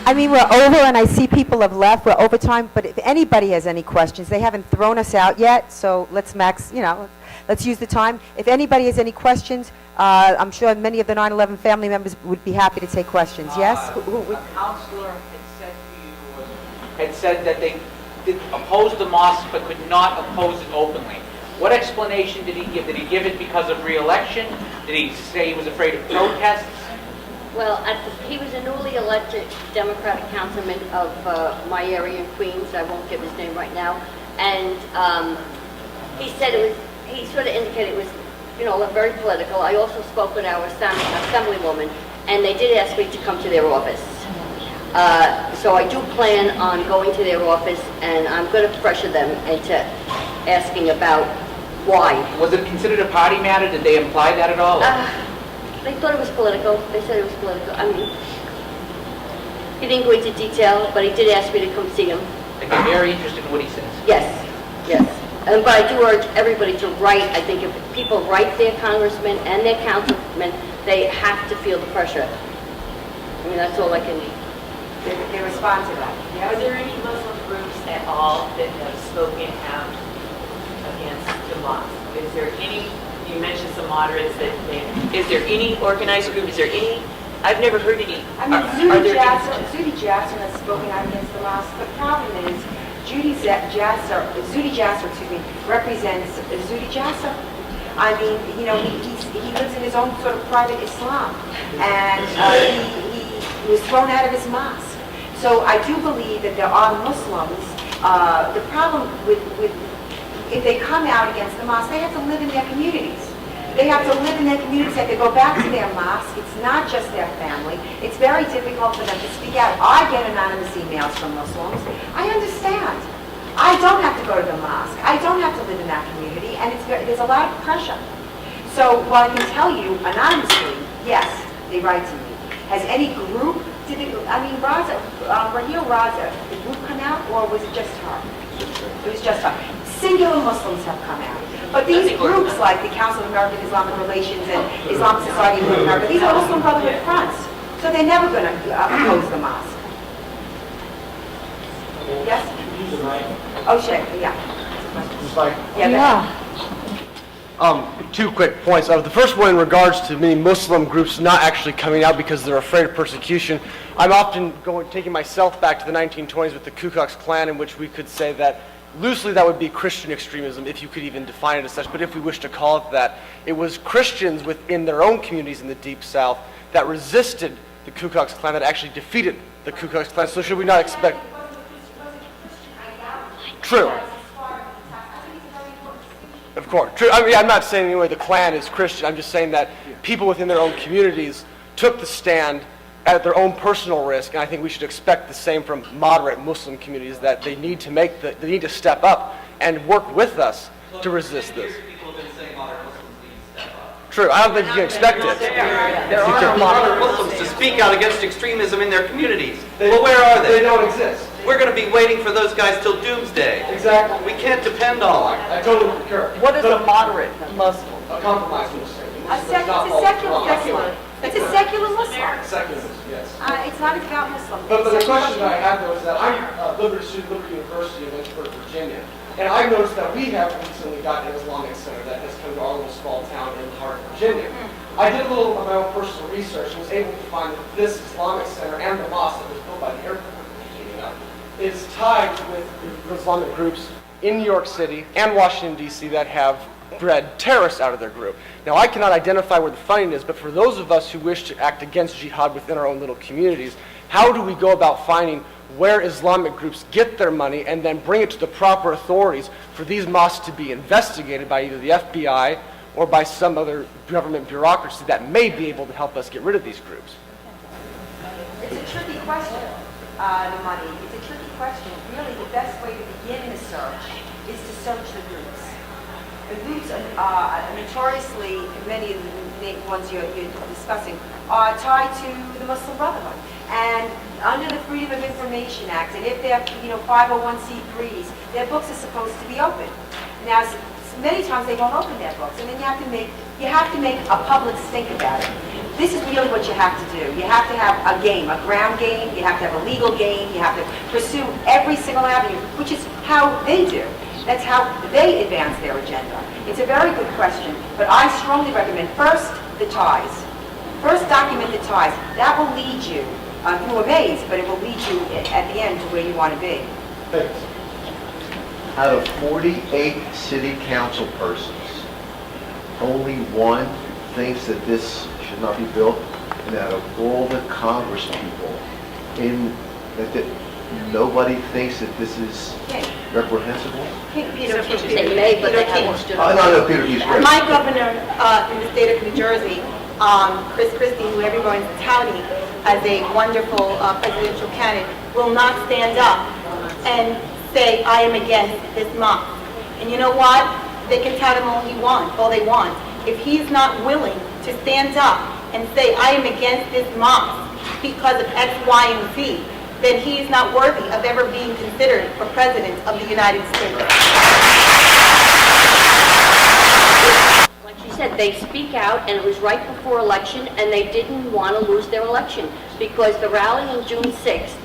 I mean, we're over, and I see people have left. We're over time, but if anybody has any questions, they haven't thrown us out yet, so let's let's use the time. If anybody has any questions, I'm sure many of the 9/11 family members would be happy to take questions. Yes? A counselor had said that they did oppose the mosque but could not oppose it openly. What explanation did he give? Did he give it because of re-election? Did he say he was afraid of protests? Well, he was a newly elected Democratic councilman of my area in Queens. I won't give his name right now. And he said he sort of indicated it was, very political. I also spoke with our assemblywoman, and they did ask me to come to their office. So I do plan on going to their office, and I'm going to pressure them into asking about why. Was it considered a party matter? Did they imply that at all? They thought it was political. They said it was political. I mean, he didn't go into detail, but he did ask me to come see him. I'd be very interested in what he says. Yes, yes. But I do urge everybody to write. I think if people write their congressmen and their councilmen, they have to feel the pressure. I mean, that's all I can. They respond to that. Yeah. Are there any Muslim groups at all that have spoken out against the mosque? Is there any? You mentioned some moderates that is there any organized group? Is there any? I've never heard any. I mean, Zudi Jasser has spoken out against the mosque. The problem is, Zudi Jasser, represents Zudi Jasser. I mean, he lives in his own sort of private Islam, and he was thrown out of his mosque. So I do believe that there are Muslims. The problem with if they come out against the mosque, they have to live in their communities. They have to live in their communities. They have to go back to their mosque. It's not just their family. It's very difficult for them to speak out. I get anonymous emails from Muslims. I understand. I don't have to go to the mosque. I don't have to live in that community, and there's a lot of pressure. So while I can tell you anonymously, yes, they write to me. Has any group, Raheel Raza, the group come out, or was it just her? It was just her. Singular Muslims have come out. But these groups like the Council of American Islamic Relations and Islamic Society of America, these are Muslim Brotherhood fronts. So they're never going to oppose the mosque. Yes? Oh, shit, yeah. Two quick points. The first one in regards to many Muslim groups not actually coming out because they're afraid of persecution. I'm often taking myself back to the 1920s with the Ku Klux Klan, in which we could say that loosely that would be Christian extremism, if you could even define it as such, but if we wish to call it that, it was Christians within their own communities in the Deep South that resisted the Ku Klux Klan, that actually defeated the Ku Klux Klan. So should we not expect... True. Of course. True. I mean, I'm not saying anyway the Klan is Christian. I'm just saying that people within their own communities took the stand at their own personal risk, and I think we should expect the same from moderate Muslim communities, that they need to they need to step up and work with us to resist this. True. I don't think you can expect it. There are no moderate Muslims to speak out against extremism in their communities. Well, where are they? They don't exist. We're going to be waiting for those guys till doomsday. Exactly. We can't depend on them. I totally concur. What is a moderate Muslim? A compromise Muslim. It's a secular Muslim. Secular, yes. It's not about Muslim. But the question that I have though is that I'm a Liberty student at Liberty University in Lynchburg, Virginia, and I've noticed that we have recently got an Islamic center that has come to our little small town in the heart of Virginia. I did a little of my own personal research and was able to find that this Islamic center and the mosque that was built by the Air Force is tied with Islamic groups in New York City and Washington, D.C. that have bred terrorists out of their group. Now, I cannot identify where the funding is, but for those of us who wish to act against jihad within our own little communities, how do we go about finding where Islamic groups get their money and then bring it to the proper authorities for these mosques to be investigated by either the FBI or by some other government bureaucracy that may be able to help us get rid of these groups? It's a tricky question, the money. It's a tricky question. Really, the best way to begin the search is to search the groups. The groups are notoriously, many of the ones you're discussing, are tied to the Muslim Brotherhood. And under the Freedom of Information Act, and if they're 501c3s, their books are supposed to be open. Now, many times they don't open their books, and then you have to make a public stink about it. this is really what you have to do. You have to have a game, a ground game, you have to have a legal game, you have to pursue every single avenue, which is how they do. That's how they advance their agenda. It's a very good question, but I strongly recommend first the ties. First document the ties. That will lead you through a maze, but it will lead you at the end to where you want to be. Thanks. Out of 48 city council persons, only one thinks that this should not be built, and out of all the Congress people, nobody thinks that this is reprehensible? Peter, They may, but they haven't stood up. No, Peter, he's great. My governor in the state of New Jersey, Chris Christie, who everyone's touting as a wonderful presidential candidate, will not stand up and say, I am against this mosque. And you know what? They can tout him all they want. If he's not willing to stand up and say, I am against this mosque because of X, Y, and Z, then he is not worthy of ever being considered for president of the United States. Like she said, they speak out, and it was right before election, and they didn't want to lose their election, because the rally on June 6th,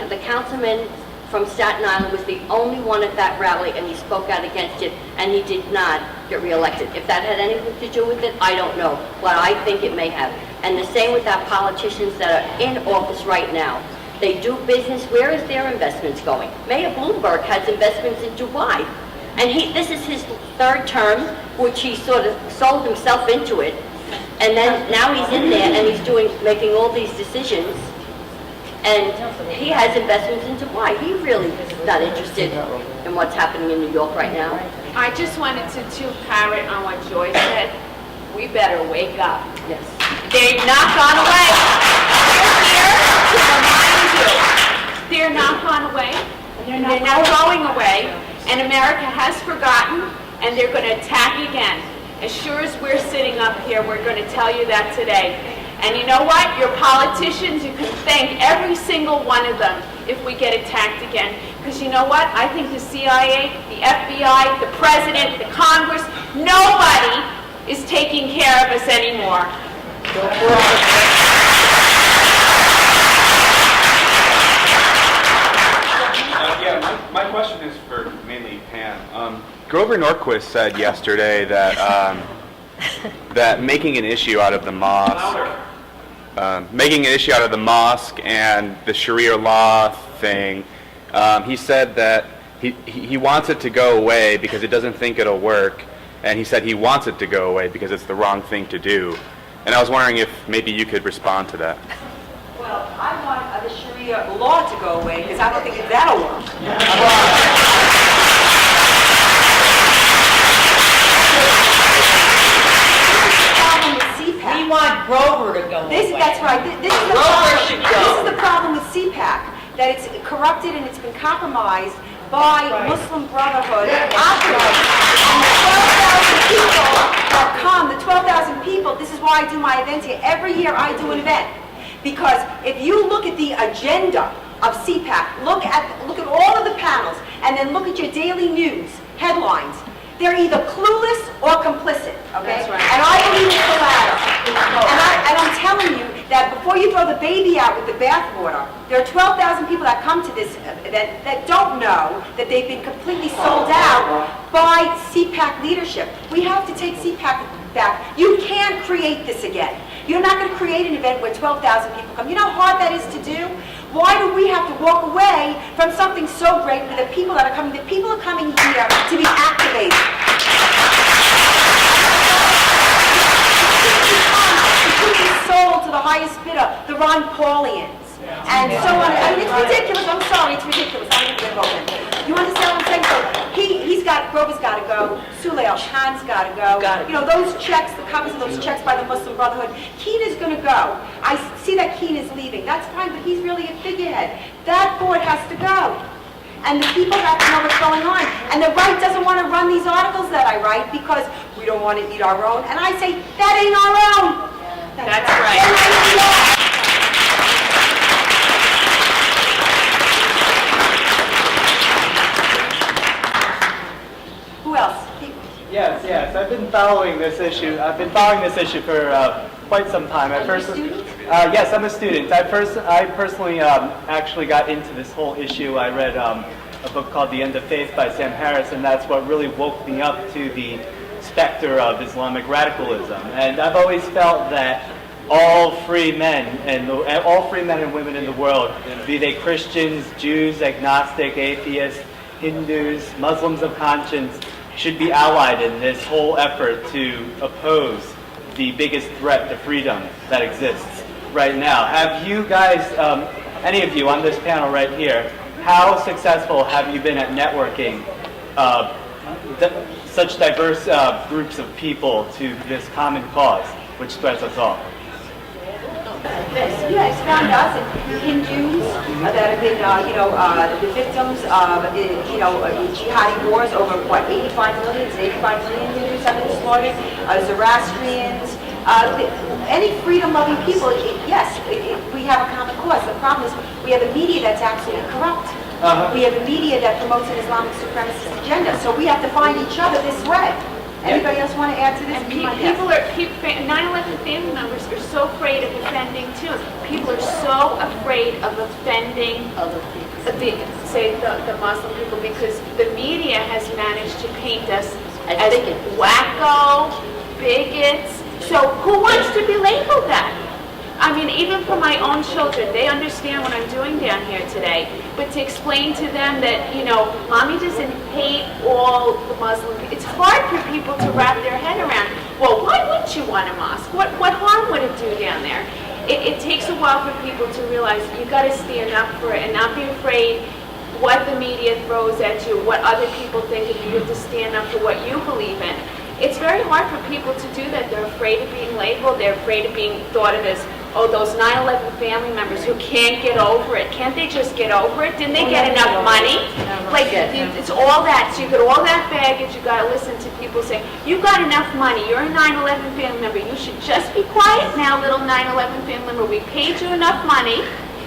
the councilman from Staten Island was the only one at that rally, and he spoke out against it, and he did not get reelected. If that had anything to do with it, I don't know, but I think it may have. And the same with our politicians that are in office right now. They do business. Where is their investments going? Mayor Bloomberg has investments in Dubai, and this is his third term, which he sort of sold himself into it, and then now he's in there and he's making all these decisions. And he has investments in Dubai. He really is not interested in what's happening in New York right now. I just wanted to parrot on what Joy said. We better wake up. Yes. They've not gone away. They're here to remind you. They're not gone away. They're not going away. And America has forgotten, and they're going to attack again. As sure as we're sitting up here, we're going to tell you that today. And you know what? Your politicians, you can thank every single one of them if we get attacked again. Because you know what? I think the CIA, the FBI, the President, the Congress, nobody is taking care of us anymore. My question is for mainly Pam. Grover Norquist said yesterday that that making an issue out of the mosque, and the Sharia law thing, he said that he wants it to go away because it doesn't think it'll work, and he said he wants it to go away because it's the wrong thing to do. And I was wondering if maybe you could respond to that. Well, I want the Sharia law to go away because I don't think that'll work. We want Grover to go away. That's right. This is the Grover problem. should go. This is the problem with CPAC, that it's corrupted and it's been compromised by Muslim Brotherhood operatives. And the 12,000 people that come, the 12,000 people, this is why I do my events here. Every year I do an event. Because if you look at the agenda of CPAC, look at all of the panels, and then look at your daily news headlines, they're either clueless or complicit, okay? That's right. And I believe it's the latter. And I'm telling you that before you throw the baby out with the bathwater, there are 12,000 people that come to this event that don't know that they've been completely sold out by CPAC leadership. We have to take CPAC back. You can't create this again. You're not going to create an event where 12,000 people come. You know how hard that is to do? Why do we have to walk away from something so great for the people that are coming? The people are coming here to be activated. To put his soul to the highest bidder, the Ron Paulians, and so on. I mean, it's ridiculous. I'm sorry, it's ridiculous. I'm going to go in. You understand what I'm saying? So Grover's got to go. Sule Al-Khan's got to go. You know, those checks, the copies of those checks by the Muslim Brotherhood. Keen is going to go. I see that Keen is leaving. That's fine, but he's really a figurehead. That board has to go. And the people have to know what's going on. And the right doesn't want to run these articles that I write because we don't want to eat our own. And I say, that ain't our own. That's right. Who else? Yes, I've been following this issue. I've been following this issue for quite some time. Yes, I'm a student. I personally actually got into this whole issue. I read a book called The End of Faith by Sam Harris, and that's what really woke me up to the specter of Islamic radicalism. And I've always felt that all free men and women in the world, be they Christians, Jews, agnostic, atheists, Hindus, Muslims of conscience, should be allied in this whole effort to oppose the biggest threat to freedom that exists right now. Have you guys, any of you on this panel right here, how successful have you been at networking such diverse groups of people to this common cause, which threats us all? Yes, found us Hindus that have been, the victims of, jihadi wars over, 85 million Hindus have been slaughtered, Zoroastrians, any freedom-loving people, yes, we have a common cause. The problem is we have a media that's absolutely corrupt. We have a media that promotes an Islamic supremacist agenda, so we have to find each other this way. Anybody else want to add to this? And people 9/11 family members are so afraid of offending too. People are so afraid of offending the Muslim people because the media has managed to paint us as wacko, bigots. So who wants to be labeled that? I mean, even for my own children, they understand what I'm doing down here today. But to explain to them that, mommy doesn't hate all the Muslim people, it's hard for people to wrap their head around. Well, why wouldn't you want a mosque? What harm would it do down there? It takes a while for people to realize you got to stand up for it and not be afraid what the media throws at you, what other people think, and you have to stand up for what you believe in. It's very hard for people to do that. They're afraid of being labeled. They're afraid of being thought of as, oh, those 9/11 family members who can't get over it. Can't they just get over it? Didn't they get enough money? Like, it's all that. So you got all that baggage. You got to listen to people say, you got enough money. You're a 9/11 family member. You should just be quiet now, little 9/11 family member. We paid you enough money.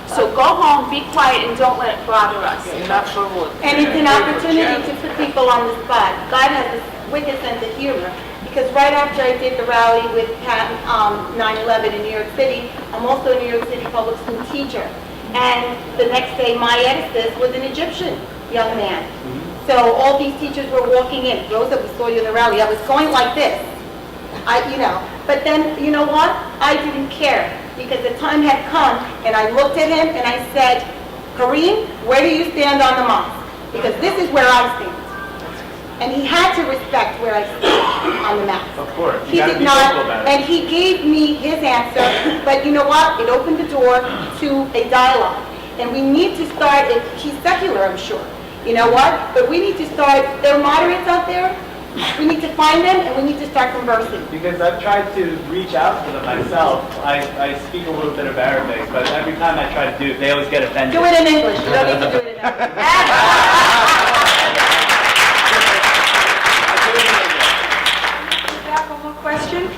So go home, be quiet, and don't let it bother us. And it's an opportunity to put people on the spot. God has this wicked sense of humor. Because right after I did the rally with 9/11 in New York City, I'm also a New York City public school teacher. And the next day, my editors was an Egyptian young man. So all these teachers were walking in. Rosa, we saw you in the rally. I was going like this. But then, you know what? I didn't care. Because the time had come, and I looked at him and I said, Kareem, where do you stand on the mosque? Because this is where I stand. And he had to respect where I stand on the map. Of course. He did not, and he gave me his answer, but you know what? It opened the door to a dialogue. And we need to start, he's secular, I'm sure. You know what? But we need to start, there are moderates out there. We need to find them, and we need to start conversing. Because I've tried to reach out to them myself. I speak a little bit of Arabic, but every time I try to do it, they always get offended. Do it in English. You don't need to do it in Arabic. Question?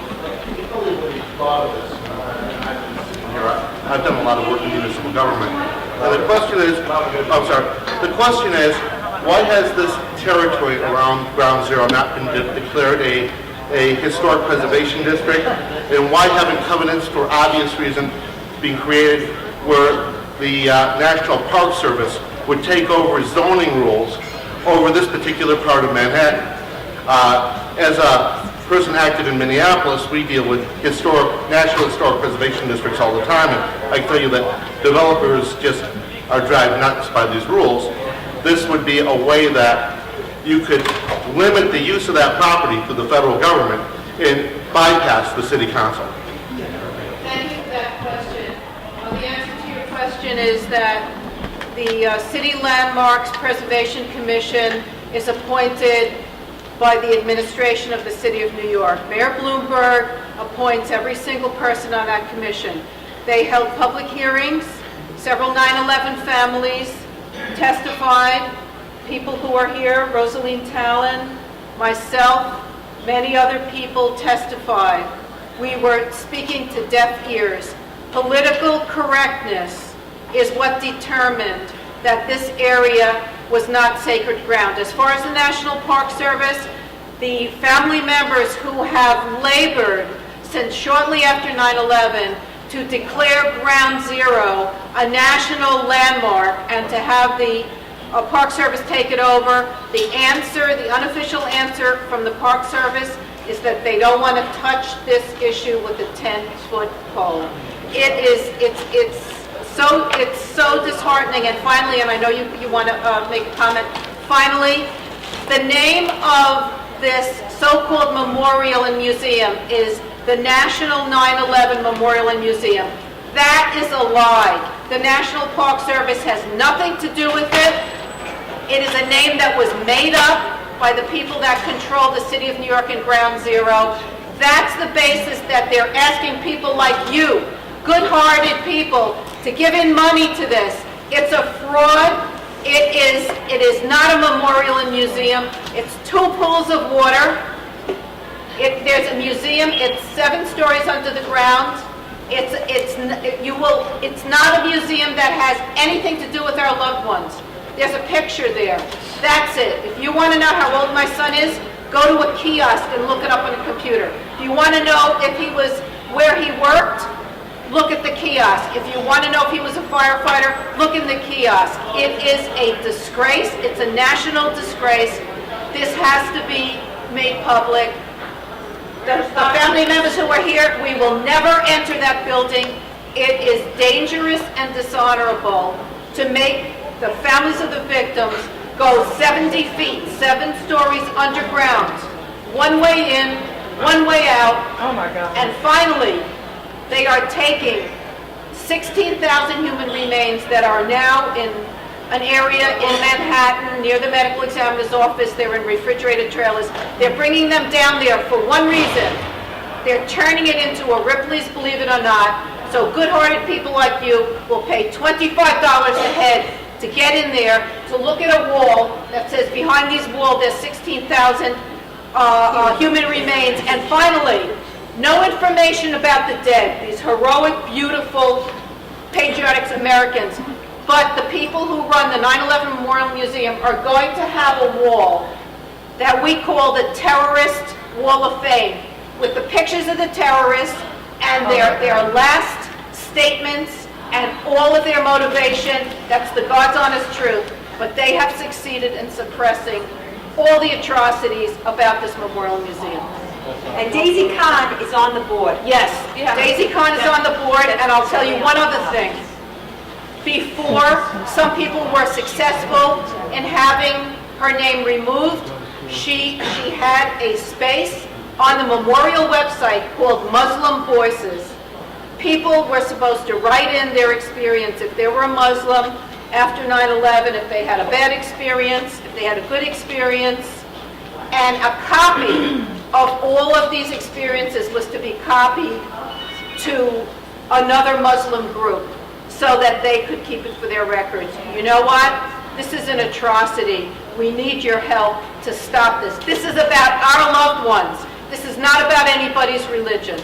I've done a lot of work in municipal government. The question is, the question is, why has this territory around Ground Zero not been declared a historic preservation district? And why haven't covenants, for obvious reason, been created where the National Park Service would take over zoning rules over this particular part of Manhattan? As a person active in Minneapolis, we deal with national historic preservation districts all the time, and I can tell you that developers just are driven nuts by these rules. This would be a way that you could limit the use of that property to the federal government and bypass the city council. Thank you for that question. Well, the answer to your question is that the City Landmarks Preservation Commission is appointed by the administration of the City of New York. Mayor Bloomberg appoints every single person on that commission. They held public hearings. Several 9/11 families testified. People who are here, Rosaline Talon, myself, many other people testified. We were speaking to deaf ears. Political correctness is what determined that this area was not sacred ground. As far as the National Park Service, the family members who have labored since shortly after 9/11 to declare Ground Zero a national landmark and to have the Park Service take it over. The answer, the unofficial answer from the Park Service is that they don't want to touch this issue with a 10-foot pole. It's so disheartening. And finally, and I know you want to make a comment, finally, the name of this so-called memorial and museum is the National 9/11 Memorial and Museum. That is a lie. The National Park Service has nothing to do with it. It is a name that was made up by the people that control the city of New York and Ground Zero. That's the basis that they're asking people like you, good-hearted people, to give in money to this. It's a fraud. It is not a memorial and museum. It's 2 pools of water. There's a museum. It's 7 stories under the ground. It's not a museum that has anything to do with our loved ones. There's a picture there. That's it. If you want to know how old my son is, go to a kiosk and look it up on a computer. If you want to know if he was where he worked, look at the kiosk. If you want to know if he was a firefighter, look in the kiosk. It is a disgrace. It's a national disgrace. This has to be made public. The family members who are here, we will never enter that building. It is dangerous and dishonorable to make the families of the victims go 70 feet, 7 stories underground, one way in, one way out. Oh my God. And finally, they are taking 16,000 human remains that are now in an area in Manhattan near the medical examiner's office. They're in refrigerated trailers. They're bringing them down there for one reason. They're turning it into a Ripley's Believe It or Not. So good-hearted people like you will pay $25 a head to get in there, to look at a wall that says behind these walls there's 16,000 human remains. And finally, no information about the dead, these heroic, beautiful, patriotic Americans. But the people who run the 9/11 Memorial Museum are going to have a wall that we call the Terrorist Wall of Fame, with the pictures of the terrorists and their last statements and all of their motivation. That's the God's honest truth. But they have succeeded in suppressing all the atrocities about this memorial museum. And Daisy Khan is on the board. Yes, Daisy Khan is on the board, and I'll tell you one other thing. Before, some people were successful in having her name removed. She had a space on the memorial website called Muslim Voices. People were supposed to write in their experience if they were a Muslim after 9/11, if they had a bad experience, if they had a good experience. And a copy of all of these experiences was to be copied to another Muslim group so that they could keep it for their records. You know what? This is an atrocity. We need your help to stop this. This is about our loved ones. This is not about anybody's religion.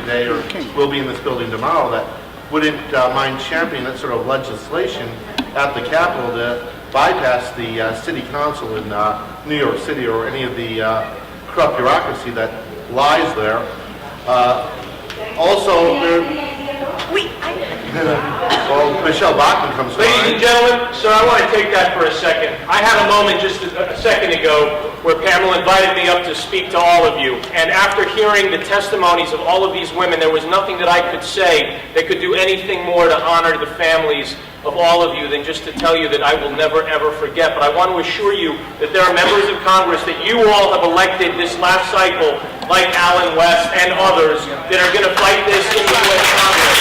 Today or will be in this building tomorrow that wouldn't mind championing that sort of legislation at the Capitol to bypass the city council in New York City or any of the corrupt bureaucracy that lies there. Also, well, Michelle Bachman comes to mind. Ladies and gentlemen, sir, I want to take that for a second. I had a moment just a second ago where Pamela invited me up to speak to all of you. And after hearing the testimonies of all of these women, there was nothing that I could say that could do anything more to honor the families of all of you than just to tell you that I will never, ever forget. But I want to assure you that there are members of Congress that you all have elected this last cycle, like Alan West and others, that are going to fight this in the U.S. Congress.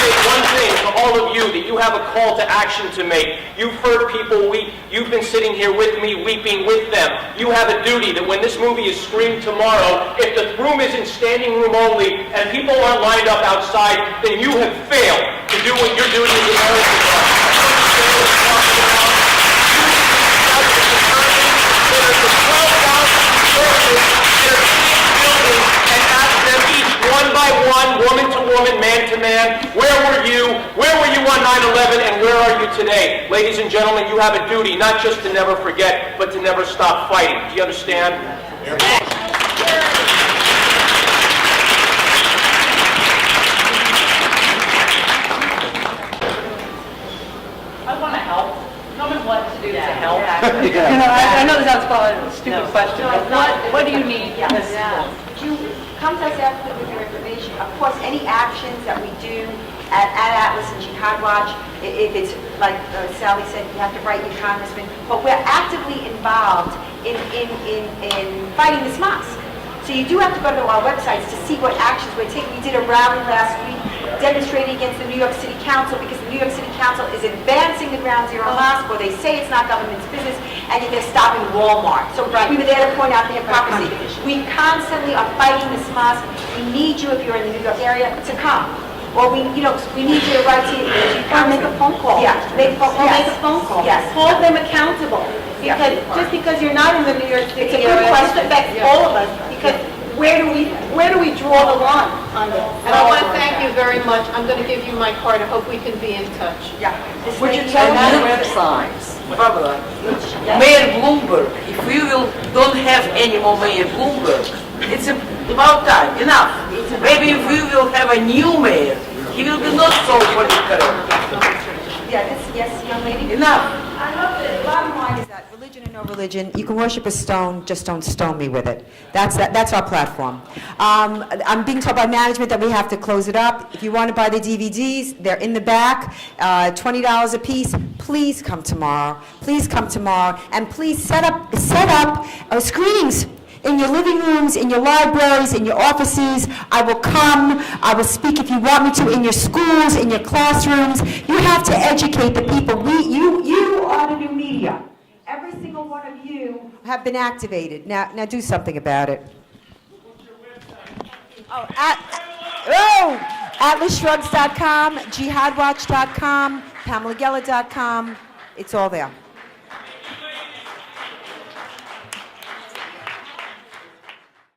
One thing to all of you, that you have a call to action to make. You've heard people weep. You've been sitting here with me, weeping with them. You have a duty that when this movie is screened tomorrow, if the room is in standing room only and people aren't lined up outside, then you have failed to do what your duty as Americans are. There are 12,000 conservatives that are man? Where were you? Where were you on 9/11, and where are you today? Ladies and gentlemen, you have a duty not just to never forget, but to never stop fighting. Do you understand? I want to help. Tell me what to do to help. I know this sounds probably a stupid question, but What do you need? Yes. Would you come to us after with your information? Of course, any actions that we do at Atlas and Jihad Watch, if it's like Sally said, you have to write your congressman, but we're actively involved in fighting this mosque. So you do have to go to our websites to see what actions we're taking. We did a rally last week demonstrating against the New York City Council because the New York City Council is advancing the Ground Zero Mosque, where they say it's not government's business, and yet they're stopping Walmart. So we were there to point out the hypocrisy. We constantly are fighting this mosque. We need you, if you're in the New York area, to come. Or we need you to write to make a phone call. Yeah, make a phone call. Make a phone call. Yes. Hold them accountable. Because just because you're not in the New York City It's a good area, question. this affects all of us. Because where do we draw the line on this? And I want to thank you very much. I'm going to give you my card. I hope we can be in touch. Yeah. Would you tell me the websites? Mayor Bloomberg, if we don't have any more Mayor Bloomberg, it's about time, enough. Maybe if we will have a new mayor, he will be not so political. Yes, young lady? Enough. I love it. The bottom line is that religion or no religion, you can worship a stone, just don't stone me with it. That's our platform. I'm being told by management that we have to close it up. If you want to buy the DVDs, they're in the back, $20 a piece. Please come tomorrow. Please come tomorrow, and please set up screenings in your living rooms, in your libraries, in your offices. I will come. I will speak if you want me to in your schools, in your classrooms. You have to educate the people. You are the new media. Every single one of you have been activated. Now do something about it. AtlasShrugs.com, JihadWatch.com, PamelaGeller.com. It's all there.